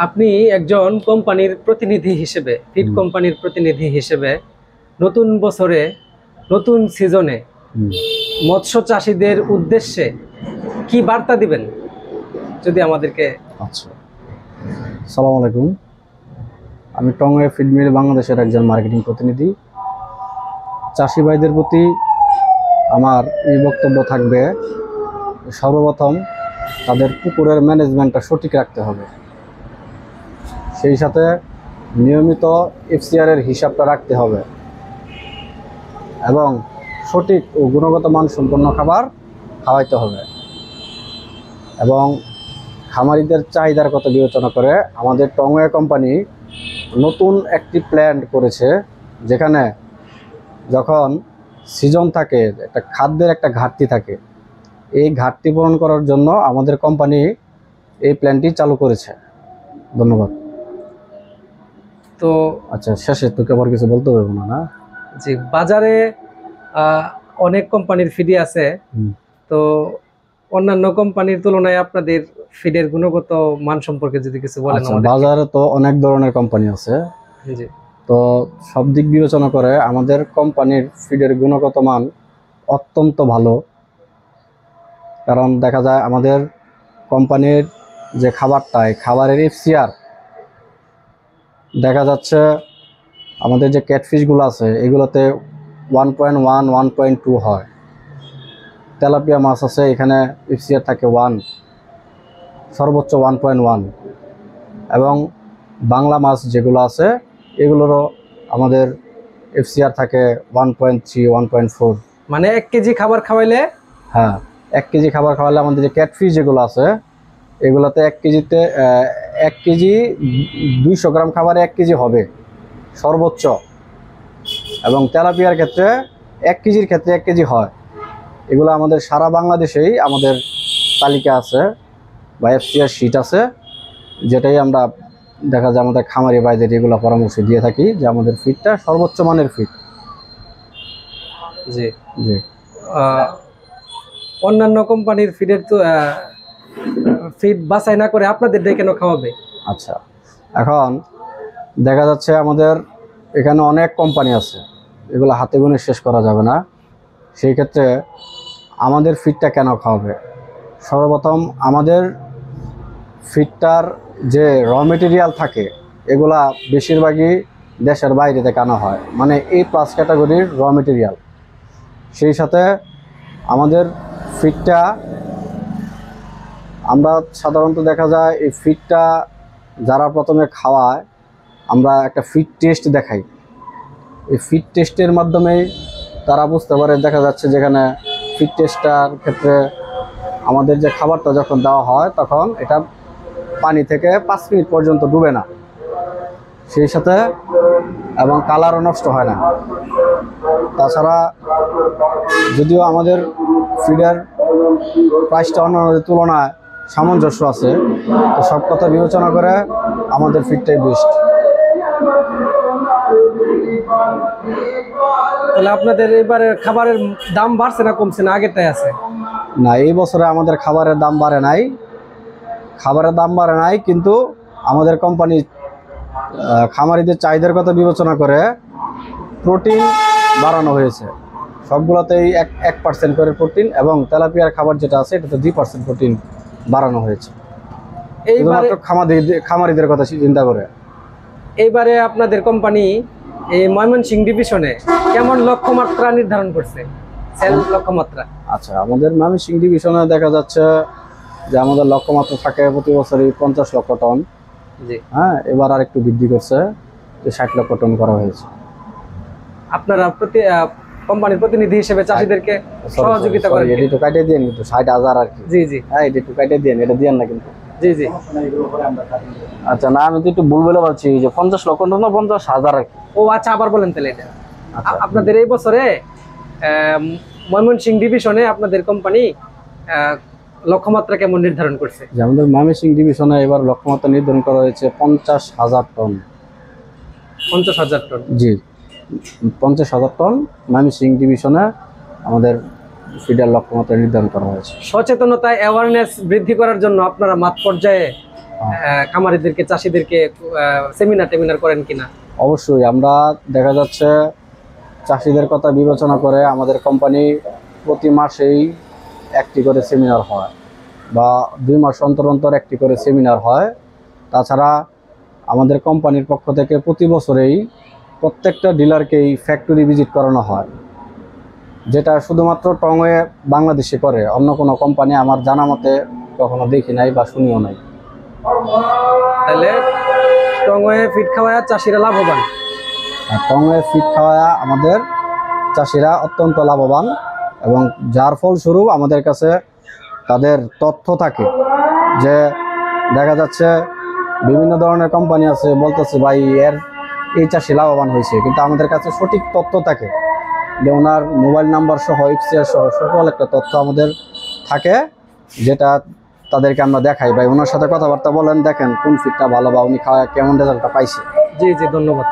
আপনি একজন কোম্পানির প্রতিনিধি হিসেবে, ফিড কোম্পানির প্রতিনিধি হিসেবে নতুন বছরে, নতুন সিজনে মৎস্য চাষীদের উদ্দেশ্যে কি বার্তা দিবেন যদি আমাদেরকে। আচ্ছা, আসসালামু আলাইকুম। আমি টঙ্গী ফিড মিল বাংলাদেশের একজন মার্কেটিং প্রতিনিধি। চাষি ভাইদের প্রতি আমার এই বক্তব্য থাকবে, সর্বপ্রথম তাদের পুকুরের ম্যানেজমেন্টটা সঠিক রাখতে হবে, সেই সাথে নিয়মিত এফসিআরের হিসাবটা রাখতে হবে এবং সঠিক ও গুণগত মানসম্পন্ন খাবার খাওয়াইতে হবে এবং খামারিদের চাহিদার কথা বিবেচনা করে আমাদের টঙ্গী কোম্পানি নতুন একটি প্ল্যান করেছে, যেখানে যখন সিজন থাকে, একটা খাদ্যের একটা ঘাটতি থাকে, এই ঘাটতি পূরণ করার জন্য আমাদের কোম্পানি এই প্ল্যানটি চালু করেছে। ধন্যবাদ। তো আচ্ছা, শেষে তোকে আবার কিছু বলতে হবে না? জি, বাজারে অনেক কোম্পানির ফিডি আছে, তো অন্যান্য কোম্পানির তুলনায় আপনাদের ফিডের গুণগত মান সম্পর্কে যদি কিছু বলেন। বাজারে তো অনেক ধরনের কোম্পানি আছে, জি, তো সব দিক বিবেচনা করে আমাদের কোম্পানির ফিডের গুণগত মান অত্যন্ত ভালো। কারণ দেখা যায় আমাদের কোম্পানির যে খাবারটায়, খাবারের এফসিআর দেখা যাচ্ছে আমাদের যে ক্যাটফিশগুলো আছে এগুলোতে 1.1, 1.2 হয়। তেলাপিয়া মাছ আছে, এখানে এফসিআর থাকে 1, সর্বোচ্চ 1.1, এবং বাংলা মাছ যেগুলো আছে এগুলোরও আমাদের এফসিআর থাকে 1.3, 1.4। মানে 1 কেজি খাবার খাওয়াইলে, হ্যাঁ, 1 কেজি খাবার খাওয়ালে আমাদের যে ক্যাটফিশ যেগুলো আছে এগুলোতে 1 কেজিতে 1 কেজি 200 গ্রাম খাবারে 1 কেজি হবে সর্বোচ্চ, এবং তেলাপিয়ার ক্ষেত্রে 1 কেজির ক্ষেত্রে 1 কেজি হয়। এগুলো আমাদের সারা বাংলাদেশেই আমাদের তালিকা আছে বা এফসিআর শিট আছে, যেটাই আমরা দেখা যায় আমাদের খামারি ভাইদের এগুলো পরামর্শ দিয়ে থাকি যে আমাদের ফিডটা সর্বোচ্চ মানের ফিড। জি জি, অন্যান্য কোম্পানির ফিডের তো ফিড বাছাই না করে আপনাদের দিয়ে কেন খাওয়াবে? আচ্ছা, এখন দেখা যাচ্ছে আমাদের এখানে অনেক কোম্পানি আছে, এগুলো হাতে গুনে শেষ করা যাবে না। সেই ক্ষেত্রে আমাদের ফিডটা কেন খাওয়াবে? সর্বপ্রথম আমাদের ফিডটার যে র মেটেরিয়াল থাকে এগুলা বেশিরভাগই দেশের বাইরে থেকে আনা হয়, মানে A+ ক্যাটাগরির র মেটেরিয়াল। সেই সাথে আমাদের ফিডটা আমরা সাধারণত দেখা যায় এই ফিডটা যারা প্রথমে খাওয়ায় আমরা একটা ফিড টেস্ট দেখাই। এই ফিড টেস্টের মাধ্যমেই তারা বুঝতে পারে, দেখা যাচ্ছে যেখানে ফিড টেস্টার ক্ষেত্রে আমাদের যে খাবারটা যখন দেওয়া হয় তখন এটা পানি থেকে 5 মিনিট পর্যন্ত ডুবে না, সেই সাথে এবং কালারও নষ্ট হয় না। তাছাড়া যদিও আমাদের ফিডের প্রাইসটা অন্যান্যদের তুলনায় সামঞ্জস্য আছে, তো সব কথা বিবেচনা করে আমাদের ফিডটাই বেস্ট। তাহলে আপনাদের এবারে খাবারের দাম বাড়ছে না কমছে, না আগেরটাই আছে? না, এই বছরে আমাদের খাবারের দাম বাড়ে নাই, কিন্তু আমাদের কোম্পানি খামারিদের চাহিদার কথা বিবেচনা করে প্রোটিন বাড়ানো হয়েছে। সবগুলোতেই 1% করে প্রোটিন, এবং তেলাপিয়ার খাবার যেটা আছে এটাতে 2% প্রোটিন বাড়ানো হয়েছে, এইবার খামারিদের কথা চিন্তা করে। এইবারে আপনাদের কোম্পানি এই ময়মনসিংহ ডিভিশনে কেমন লক্ষ্যমাত্রা নির্ধারণ করছে, সেল লক্ষ্যমাত্রা? আচ্ছা, আমাদের ময়মনসিংহ ডিভিশনে দেখা যাচ্ছে যে আমাদের লক্ষ্যমাত্রা থাকে প্রতি বছরই 50 লক্ষ টন। জি, হ্যাঁ, এবার আর একটু বৃদ্ধি করছে, যে 60 লক্ষ টন করা হয়েছে। আপনারা কোম্পানির প্রতিনিধি হিসেবে চাষিদেরকে সহযোগিতা করেন? এটি তো কাটিয়ে দিন, কিন্তু 60,000 আর কি। জি জি, হ্যাঁ, এটি একটু কাটিয়ে দিন, এটা দিয়েন না কিন্তু। জি জি। আচ্ছা, না আমি তো একটু ভুল বলে বলছি যে 50 লক্ষ টন না 50,000 আর কি। ও আচ্ছা, আবার বলেন তাহলে এটা। আপনাদের এই বছরে ময়মনসিংহ ডিভিশনে আপনাদের কোম্পানি লক্ষ্যমাত্রা কেমন নির্ধারণ করছে? যে আমাদের ময়মনসিংহ ডিভিশনে এবার লক্ষ্যমাত্রা নির্ধারণ করা হয়েছে 50,000 টন। 50,000 টন? জি, 50,000 টন ময়মনসিংহ ডিভিশনে আমাদের ফিডের লক্ষ্যমাত্রা নির্ধারণ করা হয়েছে। সচেতনতা, অ্যাওয়ারনেস বৃদ্ধি করার জন্য আপনারা মাঠ পর্যায়ে খামারিদেরকে চাষিদেরকে সেমিনার টেমিনার করেন কিনা? অবশ্যই আমরা দেখা যাচ্ছে চাষিদের কথা বিবেচনা করে আমাদের কোম্পানি প্রতি মাসেই একটি করে সেমিনার হয় বা 2 মাস অন্তর অন্তর একটি করে সেমিনার হয়। তাছাড়া আমাদের কোম্পানির পক্ষ থেকে প্রতি বছরেই প্রত্যেকটা ডিলারকেই ফ্যাক্টরি ভিজিট করানো হয়, যেটা শুধুমাত্র টংওয়ে বাংলাদেশে করে, অন্য কোনো কোম্পানি আমার জানা মতে কখনো দেখি নাই বা শুনিও নাই। তাহলে টংওয়ে ফিড খাওয়ায় চাষিরা লাভবান। আর টংওয়ে ফিড খাওয়া আমাদের চাষিরা অত্যন্ত লাভবান, এবং যার ফলস্বরূপ আমাদের কাছে তাদের তথ্য থাকে যে দেখা যাচ্ছে বিভিন্ন ধরনের কোম্পানি আছে বলতেছে ভাই এই চাষি লাভবান হয়েছে, কিন্তু আমাদের কাছে সঠিক তথ্য থাকে যে ওনার মোবাইল নাম্বার সহ এফসিআর সহ সকল একটা তথ্য আমাদের থাকে, যেটা তাদেরকে আমরা দেখাই ভাই ওনার সাথে কথাবার্তা বলেন, দেখেন কোন ফিডটা ভালো বা উনি খাওয়া কেমন রেজাল্টটা পাইছে। জি জি, ধন্যবাদ।